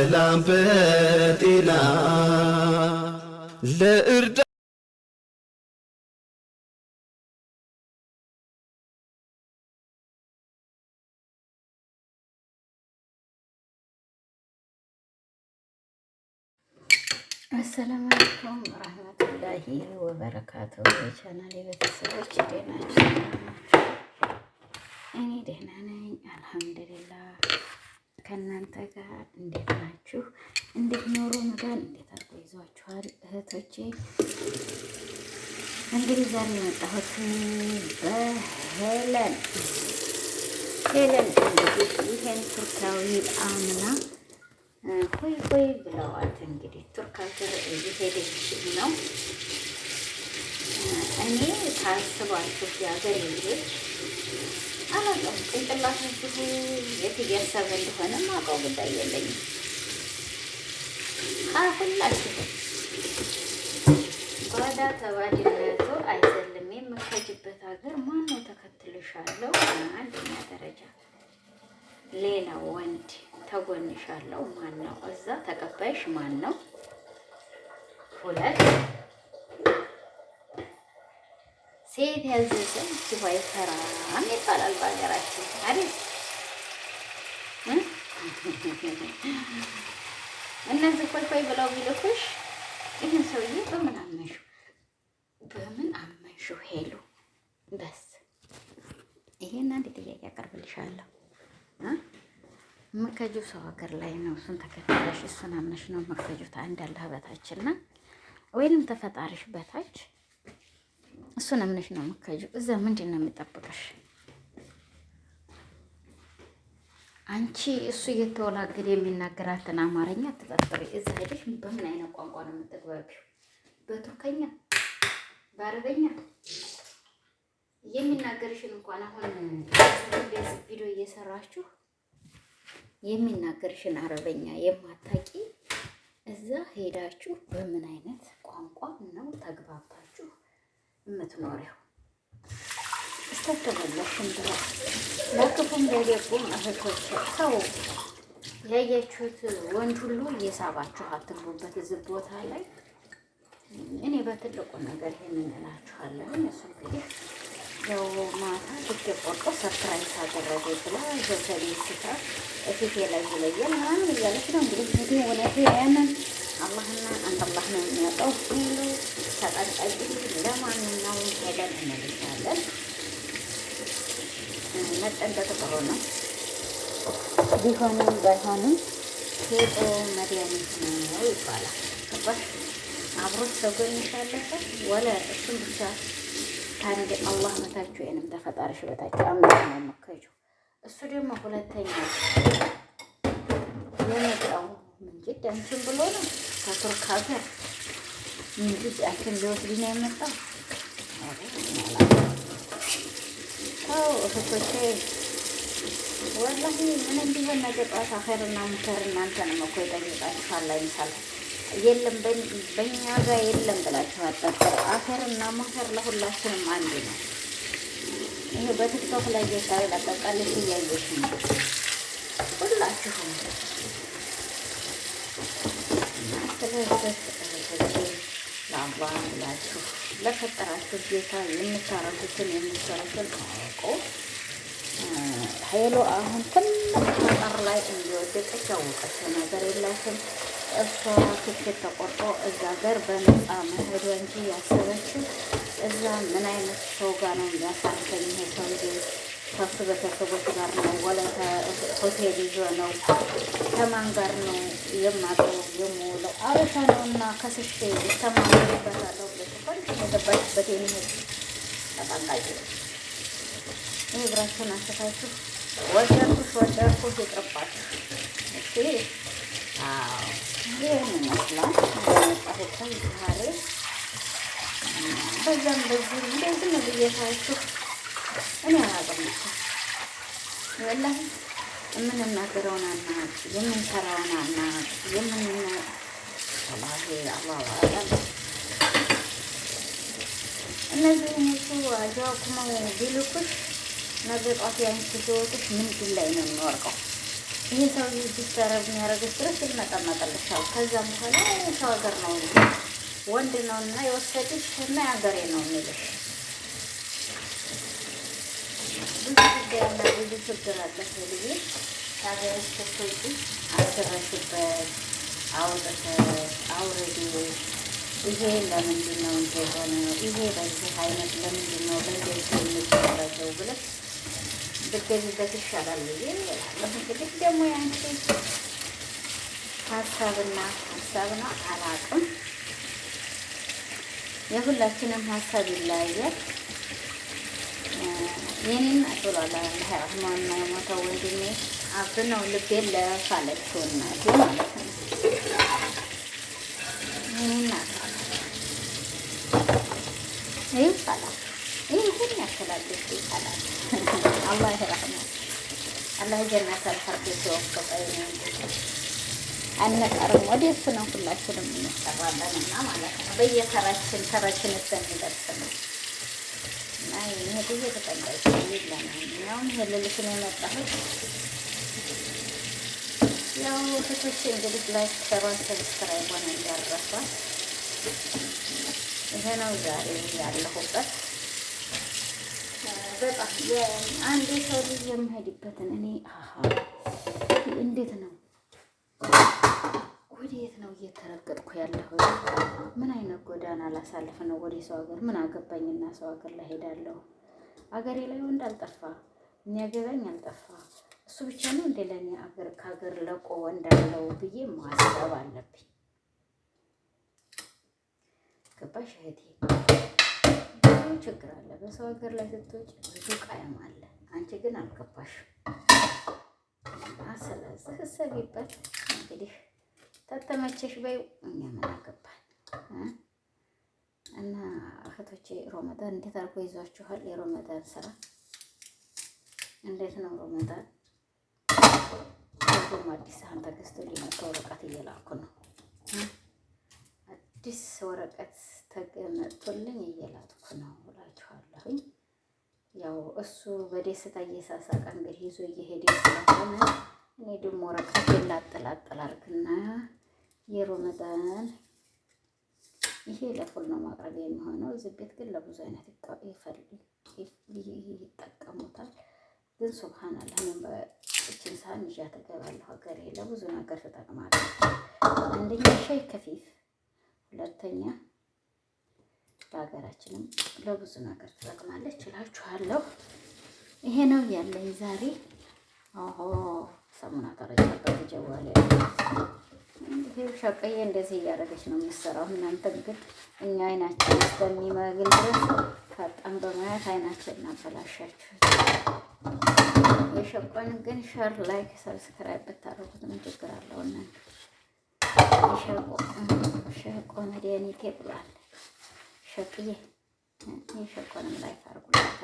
በሰላም በጤና ለእርዳ አሰላሙ አለይኩም ወራህመቱላሂ ወበረካቱሁ። የቻናሌ ቤተሰቦች እንዴት ናችሁ? እኔ ደህና ነኝ አልሐምዱሊላህ። ከእናንተ ጋር እንዴት ናችሁ? እንዴት ኖሮ መዳን እንዴት አድርጎ ይዟችኋል እህቶቼ? እንግዲህ ዛሬ የመጣሁት በሄለን እንግዲህ ይሄን ቱርካዊ አምና ሆይ ሆይ ብለዋት እንግዲህ ቱርክ ሀገር እየሄደች ነው። እኔ ታስባችሁ የሀገር ልጆች አላውቅም፣ ጭንቅላታችሁ የት እያሰበ እንደሆነ ማውቀው ጉዳይ የለኝም። ሁላችሁም ባዳ ተባድነቱ አይዘልም። የምከጅበት ሀገር ማነው ተከትልሻለሁ? አንደኛ ደረጃ ሌላ ወንድ ተጎንሻለሁ ማን ነው? እዛ ተቀባይሽ ማን ነው? ሁለት ሴት ያዘዘን ሲሆን አይፈራም ይባላል በሀገራችን አይደል? እነዚህ ኮይ ኮይ ብለው ቢልኩሽ ይህን ሰውዬ በምን አመንሹ? በምን አመንሹ? ሄሉ በስ ይሄን አንድ ጥያቄ አቀርብልሻለሁ። መከጁ ሰው ሀገር ላይ ነው። እሱን ተከትለሽ እሱን አምነሽ ነው መከጁት። አንድ አላህ በታችና ወይንም ተፈጣሪሽ በታች እሱን አምነሽ ነው መከጁ። እዛ ምንድን ነው የሚጠብቅሽ? አንቺ እሱ እየተወላገደ የሚናገራትን አማርኛ ትጠጥሪ። እዛ ሄደሽ በምን አይነት ቋንቋ ነው የምትግባቢው? በቱርከኛ፣ በአረበኛ የሚናገርሽን እንኳን አሁን ቪዲዮ እየሰራችሁ የሚናገርሽን አረበኛ የማታቂ እዛ ሄዳችሁ በምን አይነት ቋንቋ ነው ተግባብታችሁ የምትኖሪው? እስተተበላሽን ድረስ ለክፉም ለደጉም እህቶች ሰው ያያችሁት ወንድ ሁሉ እየሳባችሁ አትግቡበት እዚህ ቦታ ላይ። እኔ በትልቁ ነገር ይሄንን እላችኋለሁ። እሱ እንግዲህ ያው ማታ ትኬ ቆርጦ ሰርፕራይዝ አደረገ ብላ ዘሰሌ ስታ እፊቴ ላይ ይለያል ምናምን እያለች ነው እንግዲህ። እንግዲህ እውነቱ ያንን አላህና አንድ አላህ ነው የሚያውቀው። ሁሉ ተጠንቀቂ። ለማንኛውም ሄደን እንልሻለን። መጠንቀቅ ጥሩ ነው። ቢሆንም ባይሆንም ሄጦ መድኃኒት ነው ይባላል። ገባሽ? አብሮት ተጎንሻለበት ወለ እሱም ብቻ አንድ አላህ በታች ወይንም ተፈጣሪሽ በታች አምነሽ ነው መከጁ። እሱ ደግሞ ሁለተኛ የመጣው ምንጅድ አንቺን ብሎ ነው ከቱርክ ሀገር ምንጅድ አንቺን ሊወስድ ነው የመጣው። ተው እህቶቼ ወላሂ ምን እንዲሆን ነገ ጠዋት አኸርና ሙከር እናንተንም እኮ ይጠይቃችኋል። አይምሳል የለም በእኛ ጋር የለም ብላችሁ አጠርጥሩ። አኸርና ሙከር ለሁላችንም አንድ ነው። ይሄ በቲክቶክ ላይ የሳይ ለቀቃለች እያየሽ ነው ሁላችሁም። ስለዚህ ለአላህ ብላችሁ ለፈጠራችሁ ጌታ የምታረጉትን የምትሰሩትን አውቁ። ሄሎ አሁን ትልቅ መጠር ላይ እንዲወደቀች ያወቀችው ነገር የላትም። እሷ ትኬት ተቆርጦ እዛ ሀገር በነፃ መሄዷ እንጂ ያሰበችው እዛ ምን አይነት ሰው ጋር ነው የሚያሳርፈኝ ይሄ ሰውዬ፣ ከሱ ቤተሰቦች ጋር ነው ወለ ሆቴል ይዞ ነው ከማን ጋር ነው የማውቀው የምውለው አበሻ ነው እና ከስሼ ይተማመንበታለሁ ብለሽ ፈልግ የገባችበት የሚሄድ ተጠንቃቂ። ይህ እግራችሁን አንስታችሁ ወደድኩሽ ይቅርባችሁ። እሺ ይህን ይመስላል እንደመጣሁበት ዛሬ። በዛም በዚህ እንደዚህ ነው ብዬታችሁ እኔ አላውቅም። ወላሂ የምንናገረውን አናውቅ፣ የምንሰራውን አናውቅ። ወላሂ አላሁ አዕለም። እነዚህ እነሱ አጃኩመው ቢልኩሽ ነገ ጧት ያንቺ ህይወትሽ ምንድን ላይ ነው የሚወርቀው? ይሄ ሰውዬ ዲስተረብ የሚያደርግሽ ድረስ ይመጠመጥልሻል። ከዛም በኋላ ሰው ሀገር ነው ወንድ ነው እና የወሰድሽ እና የሀገሬ ነው የሚልሽ። ብዙ ጉዳይ ያለ ብዙ ችግር አለ። ልዬ ሀገርሽ ስትወጪ አስረሽበት አውጥተሽ አውርዱ። ይሄ ለምንድን ነው እንደ የሆነ ይሄ በዚህ አይነት ለምንድን ነው ለእንደዚህ የሚደረገው ብለሽ ብትገቢበት ይሻላል ብዬ እላለሁ። እንግዲህ ደግሞ ያንቺ ሀሳብና ሀሳብ ነው፣ አላውቅም። የሁላችንም ሀሳብ ይለያያል። የኔን ብሏል ረህማንና የሞተው ወንድሜ አብነው ልቤን ለፋለችው እናቴ ማለት ነው። ይህን ይህ ይባላል። ይህ ሁን ያከላልፍ ይባላል። አላህ ይረህመው። አላህ ጀነት አልፈርዶስ ሲወፍቀኝ አንቀርም። ወደ እሱ ነው ሁላችንም እንጠራለን እና ማለት ነው። በየተራችን ተራችን እስከሚደርስ ነው እና ይሄ ጊዜ ተጠንቀቂ ይለናል። ይሄ ልልሽ ነው የመጣሁት። ያው እህቶቼ እንግዲህ ላይክ ሸሯን ሰብስክራይብ ሆነ እንዳረሷት። ይሄ ነው ዛሬ ያለሁበት። በጣም አንድ ሰው ልጅ የምሄድበትን እኔ እንዴት ነው ወዴት ነው እየተረገጥኩ ያለሁት? ምን አይነት ጎዳና ላሳልፍ ነው? ወደ ሰው ሀገር ምን አገባኝና ሰው ሀገር ላይ ሄዳለሁ? አገሬ ላይ ወንድ አልጠፋ፣ የሚያገባኝ አልጠፋ። እሱ ብቻ ነው እንደ ለኔ አገር ከሀገር ለቆ ወንድ አለው ብዬ ማሰብ አለብኝ። ገባሽ እህቴ? ብዙ ችግር አለ በሰው ሀገር ላይ ስትወጪ፣ ብዙ ቃየም አለ። አንቺ ግን አልገባሽም። ስለዚህ እሰቢበት እንግዲህ ተተመቸሽ በይ። እኛ ምን አገባን? እና እህቶቼ ሮመዳን እንዴት አድርጎ ይዟችኋል? የሮመዳን ስራ እንዴት ነው? ሮመዳን ሁሉም አዲስ ሳህን ተገዝቶ ሊመጣ ወረቀት እየላኩ ነው። አዲስ ወረቀት ተገመጥቶልኝ እየላኩ ነው እላችኋለሁኝ። ያው እሱ በደስታ እየሳሳቀ እንግዲህ ይዞ እየሄደ ስለሆነ እኔ ደግሞ ወረቀት ላጥላጥል አድርግና የሮመዳን ይሄ ለፉል ነው ማቅረብ የሚሆነው። እዚህ ቤት ግን ለብዙ አይነት ይጠቀሙታል። ግን ሱብሃንአላህ እኔም በእችን ሳህን ይዣ ተገባለሁ። ሀገሬ ለብዙ ነገር ትጠቅማለች። አንደኛ ሻይ ከፊፍ፣ ሁለተኛ በሀገራችንም ለብዙ ነገር ትጠቅማለች እላችኋለሁ። ይሄ ነው ያለኝ ዛሬ። ሰሙና ተረጫበት ጀዋል ይሄ ሸቀዬ እንደዚህ እያደረገች ነው የምትሰራው። እናንተም ግን እኛ አይናችን እስከሚመግል ድረስ ፈጣን በማየት አይናችን እናበላሻችሁት። የሸቆን ግን ሸር ላይክ ሰብስክራይብ ብታደርጉት ምን ችግር አለው? እናንተ ሸቆ መድኃኒቴ ብሏል ሸቅዬ። የሸቆንም ላይክ አድርጉላት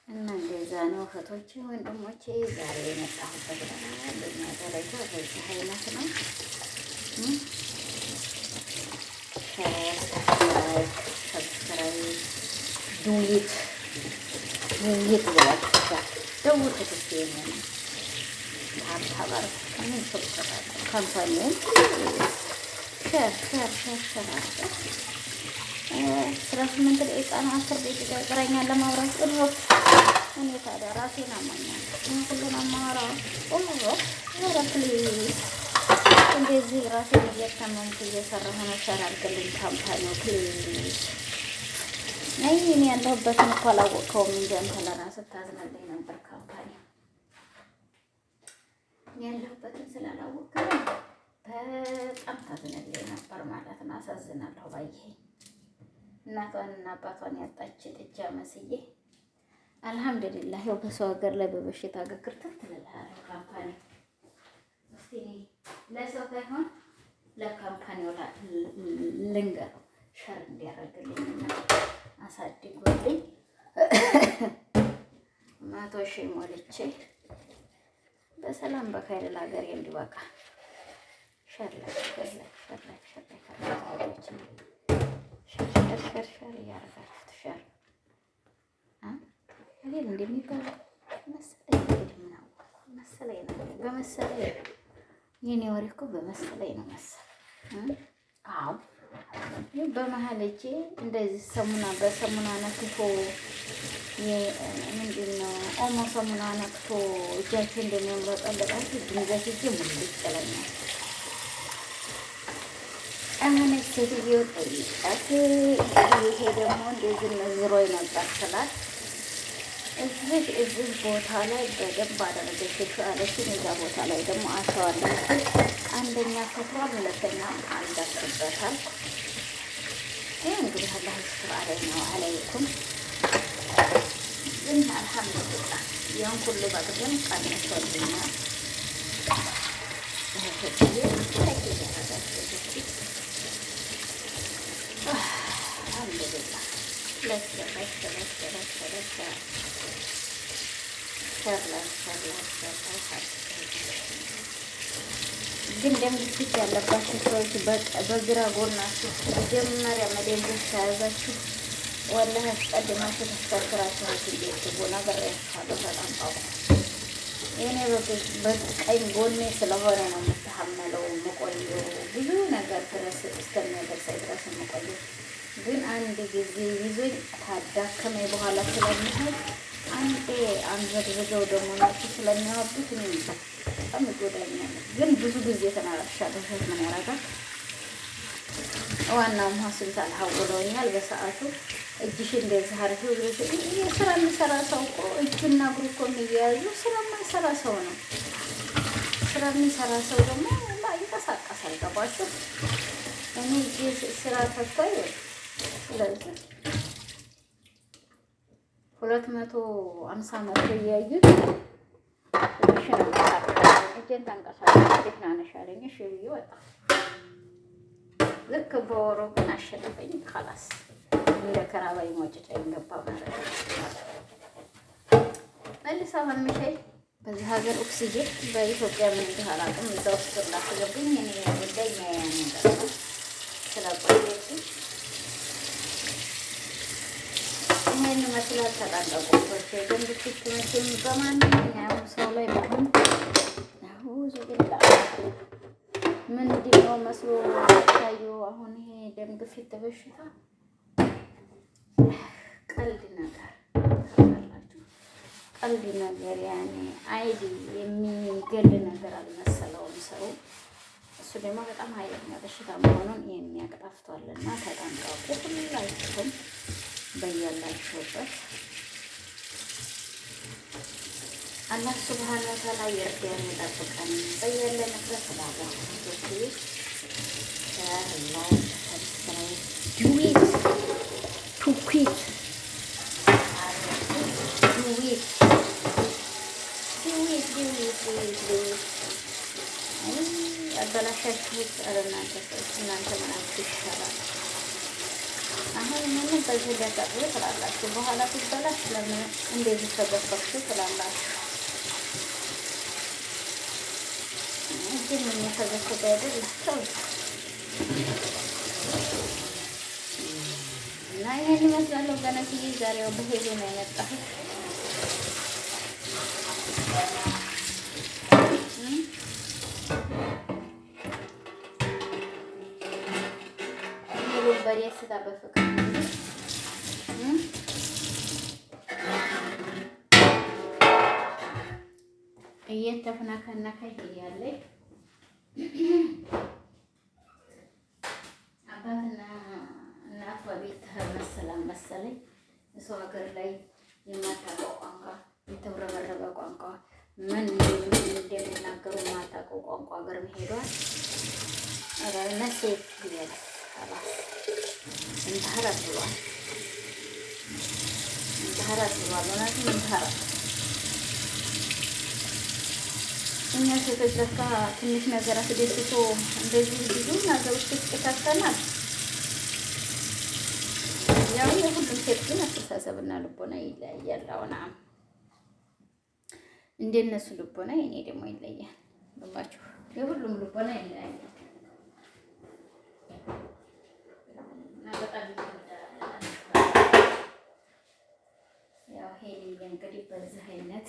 እና እንደዛ ነው እህቶቼ ወንድሞቼ። ዛሬ የመጣሁበት አንደኛ ደረጃ በዚህ አይነት ነው። ሰብስክራይብ ዱሊት ብላችሁታል። ደውሉት እስኪ ነው ታባር ከምን ሰብስክራይብ ካምፓኒውን ሸር አድርገው 18 ደቂቃ ነው 10 ደቂቃ ይቀረኛል ለማውራት ጥሩት። እኔ ታዲያ ራሴን አማኛል ሁሉን አማራው ፕሊዝ እንደዚህ ራሴን እየተመምኩ እየሰራሁ ነው። ሸር አድርግልኝ ካምፓኒው ፕሊዝ። እኔ ያለሁበትን እኮ አላወቅከውም እንጂ አንተ ለራስህ ታዝናለኝ ነበር። ካምፓኒው ያለሁበትን ስላላወቅከው በጣም ታዝናለኝ ነበር ማለት ነው። አሳዝናለሁ ባየኸኝ። እናቷንና አባቷን ያጣች ጥጃ መስዬ አልሐምዱሊላህ። ያው በሰው ሀገር ላይ በበሽታ ግግርት ትልልሃል። ካምፓኒ እስቲ ለሰው ሳይሆን ለካምፓኒው ልንገረው ሸር እንዲያደርግልኝና አሳድጎልኝ 100 ሺህ ሞልቼ በሰላም በካይል ለሀገሬ እንዲበቃ ሸር እያደረጋችሁት ሸር እንደሚባለው መሰለኝ። እንግዲህ ምን አወቅኩ መሰለኝ ነው በመሰለኝ የኔ ወሬ እኮ በመሰለኝ ነው መሰለኝ። አዎ በመሀል እጄ እንደዚህ ሰሙና በሰሙና ነክቶ ምንድን ነው ኦሞ ሰሙና ነክቶ እጃቸው እንደሚያምረቀለቃቸው ድንገት እጄ ሙልጭ ይለኛል። አሁን ሴትዮ ጠይቃት ይሄ ደግሞ እንደዚህ ነዝሮኝ ነበር ስላት እዚህ ቦታ ላይ በደንብ አደረገች አለችኝ። እዛ ቦታ ላይ ደግሞ አሸዋለች። አንደኛ ሰፍሯል፣ ሁለተኛ አልዳስበታል። ይህ እንግዲህ አላህ ይስጥር አለይና አለይኩም። ግን አልሐምዱሊላህ ያን ሁሉ በቅደም ቀንሶልኛል። አልሐምዱሊላህ ግን ደም ግፊት ያለባችሁ ሰዎች በግራ ጎናችሁ መጀመሪያ መደንዘዝ ከያዛችሁ ወላሂ አስቀድማችሁ ተሽከርክራችሁ እንዴት ትቦ ነገር ያስፋሉ። በጣም ጣው እኔ በቀኝ ጎኔ ስለሆነ ነው የምትሐመለው የምቆየው ብዙ ነገር ድረስ እስከሚያደርሰኝ ድረስ የምቆየው። ግን አንድ ጊዜ ይዞኝ ካዳከመኝ በኋላ ስለሚሆን አንዴ አንዘድርገው ደግሞ ነጭ ስለሚያወጡት እኔ በጣም ይጎዳኛል። ግን ብዙ ጊዜ ተናራሻለሁ። ምን ያደርጋል ዋናው ሆስፒታል ሀውለውኛል በሰዓቱ። እጅሽ እንደዚህ አድርጊው ስራ የሚሰራ ሰው እኮ እጅና እግሩ እኮ የሚያያዙ ስራ የማይሰራ ሰው ነው። ስራ የሚሰራ ሰው ደግሞ ይንቀሳቀሳል። ገባችሁ? እኔ እጅ ስራ ተፋይ። ስለዚህ 250 መቶ እያዩት እጄን ተንቀሳቀስ ናነሻለኝ። እሺ ብዬ ወጣ። ልክ በወሮ ግን አሸነፈኝ። ኸላስ እንደ ከራባይ ሞጭጨኝ ገባ ማለት ነው። መልስ አሁን ምሸይ በዚህ ሀገር ኦክሲጅን በኢትዮጵያ ምን እንደሆነ አላውቅም። እዛ ውስጥ እንዳትገብኝ እኔ ጉዳይ ነው ነገር ስለቆየች ይሄን መስላት ተጣጣቁበት ግን ብትት መቼም በማንኛውም ሰው ላይ ባሁን አሁን ዝግላ ምንድነው መስሎ ታየው። አሁን ይሄ ደም ግፊት በሽታ ቀልድ ነገር ታላላችሁ። ቀልድ ነገር ያኔ አይዲ የሚገል ነገር አልመሰለውም ሰው። እሱ ደግሞ በጣም ኃይለኛ በሽታ መሆኑን የሚያቅጣፍቷልና ተጠንቀቁ ሁላችሁም በያላችሁበት። አላህ ሱብሃነሁ ወተዓላ ይርዳን ይጠብቀን በያለንበት ባላህ ኢትዮጵያ ሰላም ሰብስክራይብ ዱዊት ቱኩት ዱዊት አበላሻችሁት። እናንተ ምናችሁ ይሻላል። አሁን ምንም በዚህ ሊያቀርቡ ትላላችሁ። በኋላ ሲበላሽ ለምን እንደዚህ ተገፈፍቱ ትላላችሁ። ግን የሚያተገፈገ አይደላቸው እና ይሄን ይመስላለሁ። ገነትዬ ዛሬው በሄዱ ነው የመጣሁት። በደስታ በፍቅር እየተፍናከናከ እያለ አባትና እናቷ ቤት መሰለኝ እሰው ሀገር ላይ የማታውቀው ቋንቋ የተውረበረበ ቋንቋ ምን እንደሚናገሩ የማታውቀው ቋንቋ ሀገር መሄዷል። ነሴት ይላል እንተሀራት ብሏል። እንተሀራት ብሏል። እውነትም እንተሀራት እኛ ሴቶች ለካ ትንሽ ነገር አስደስቶ እንደዚህ ብዙ ነገር ውስጥ ይከተናል። ያው የሁሉም ሴት ግን አስተሳሰብና ልቦና ይለያያል። አሁን እንደነሱ ልቦና የኔ ደግሞ ይለያል። ገባችሁ? የሁሉም ልቦና ይለያያል። ያው ሄሊ እንግዲህ በዚህ አይነት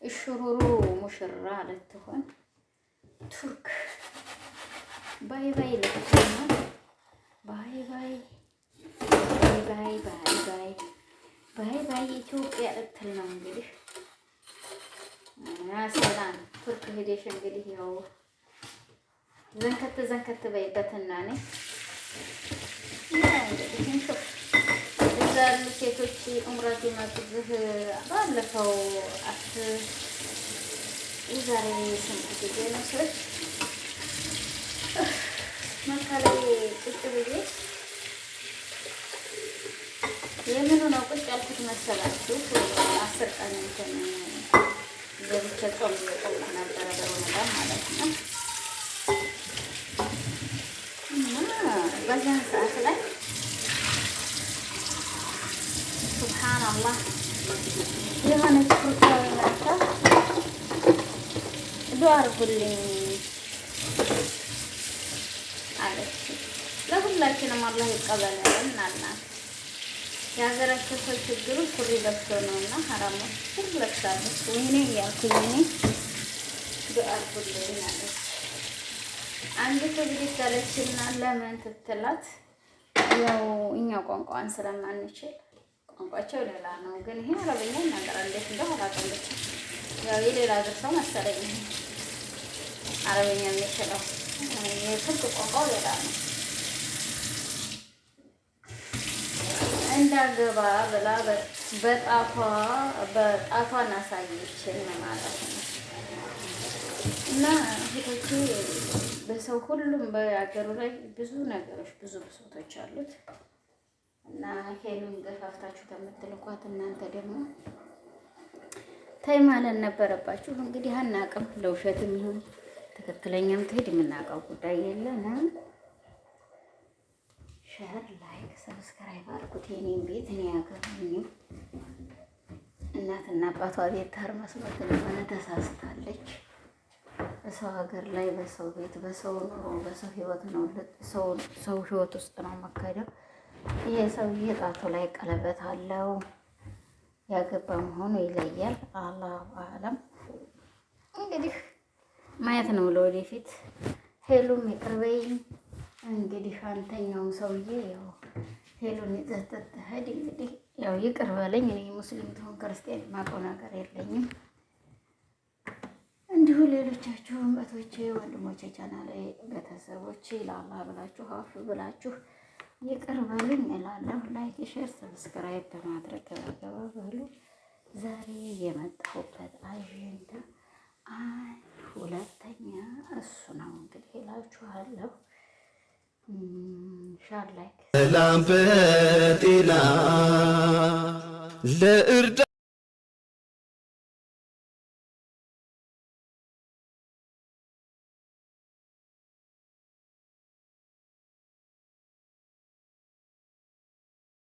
እሽሩሩ ሙሽራ ልትሆን ቱርክ ባይ ባይ ልትሆን ባይ ባይ ባይ ባይ ባይ ባይ ባይ ባይ ኢትዮጵያ ልትል ነው እንግዲህ። ሰላም ቱርክ ሄደሽ እንግዲህ ያው ዘንከት በይበትና ነኝ እንግዲህ እንሹፍ እዛ ያሉ ሴቶች ዑምራት የመጡት ባለፈው የዛሬ ስንት ጊዜ ነው ሰዎች መካ ላይ ቁጭ ብዬ የምኑ ነው ቁጭ ያልኩት መሰላችሁ? 10 ቀን እንትን ገብቼ ጾም እየቆምኩ ነበረ በረመዳን ማለት ነው። እና በዛን ሰዓት ላይ ሱብሃንአላህ የሆነች ቱርካዊ መጣ ዱዓ አድርጉልኝ አለች። ለሁላችንም አላህ ይቀበለን አልናት። የሀገራቸው ሰው ችግሩ ሱሪ ለብሶ ነው እና ሐራሞች ሁሉ ለብሳለች። ወይኔ እያልኩኝ እኔ ዱዓ አድርጉልኝ አለች። አንድ ትግሪት ያለችና ለምን ትትላት ያው እኛ ቋንቋን ስለማንችል ቋንቋቸው ሌላ ነው፣ ግን ይሄ አረበኛ ይናገራል። እንዴት እንደው አላውቅም። ብቻ ያው የሌላ ሀገር ሰው መሰለኝ አረበኛ የሚችለው የቱርክ ቋንቋው ሌላ ነው። እንዳገባ ብላ በጣቷን አሳየችን ማለት ነው። እና እህቶቼ በሰው ሁሉም በአገሩ ላይ ብዙ ነገሮች ብዙ ብሶቶች አሉት እና ሄሉን ገፋፍታችሁ ከምትልኳት እናንተ ደግሞ ታይ ማለት ነበረባችሁ። እንግዲህ አናውቅም፣ ለውሸትም ይሁን ትክክለኛም ትሄድ የምናውቀው ጉዳይ የለንም። ሸር ላይክ ሰብስክራይብ አድርጉት። የኔም ቤት እኔ ያገባኝም እናትና አባቷ ቤት ታር መስሎት እንደሆነ ተሳስታለች። በሰው ሀገር ላይ በሰው ቤት በሰው ኑሮ በሰው ህይወት ነው ሰው ህይወት ውስጥ ነው መካደው። ይሄ ሰውዬ ጣቱ ላይ ቀለበት አለው። ያገባ መሆኑ ይለያል። አላሁ አለም። እንግዲህ ማየት ነው ለወደፊት። ሄሉም ይቅርበኝ እንግዲህ አንተኛውም ሰውዬ ያው ሄሉን ይዘተት ሄድ እንግዲህ ያው ይቅር በለኝ። እኔ ሙስሊም ትሆን ክርስቲያን ማውቀው ነገር የለኝም። እንዲሁ ሌሎቻችሁም እህቶቼ ወንድሞቼ ቻናሌ ቤተሰቦቼ ለአላህ ብላችሁ አፍ ብላችሁ ይቅር በሉኝ እላለሁ። ላይክ ሼር ሰብስክራይብ በማድረግ ገባ በሉ። ዛሬ የመጣሁበት አጀንዳ ሁለተኛ እሱ ነው እንግዲህ እላችኋለሁ። ሻር ላይክ ሰላም በጤና ለእርዳ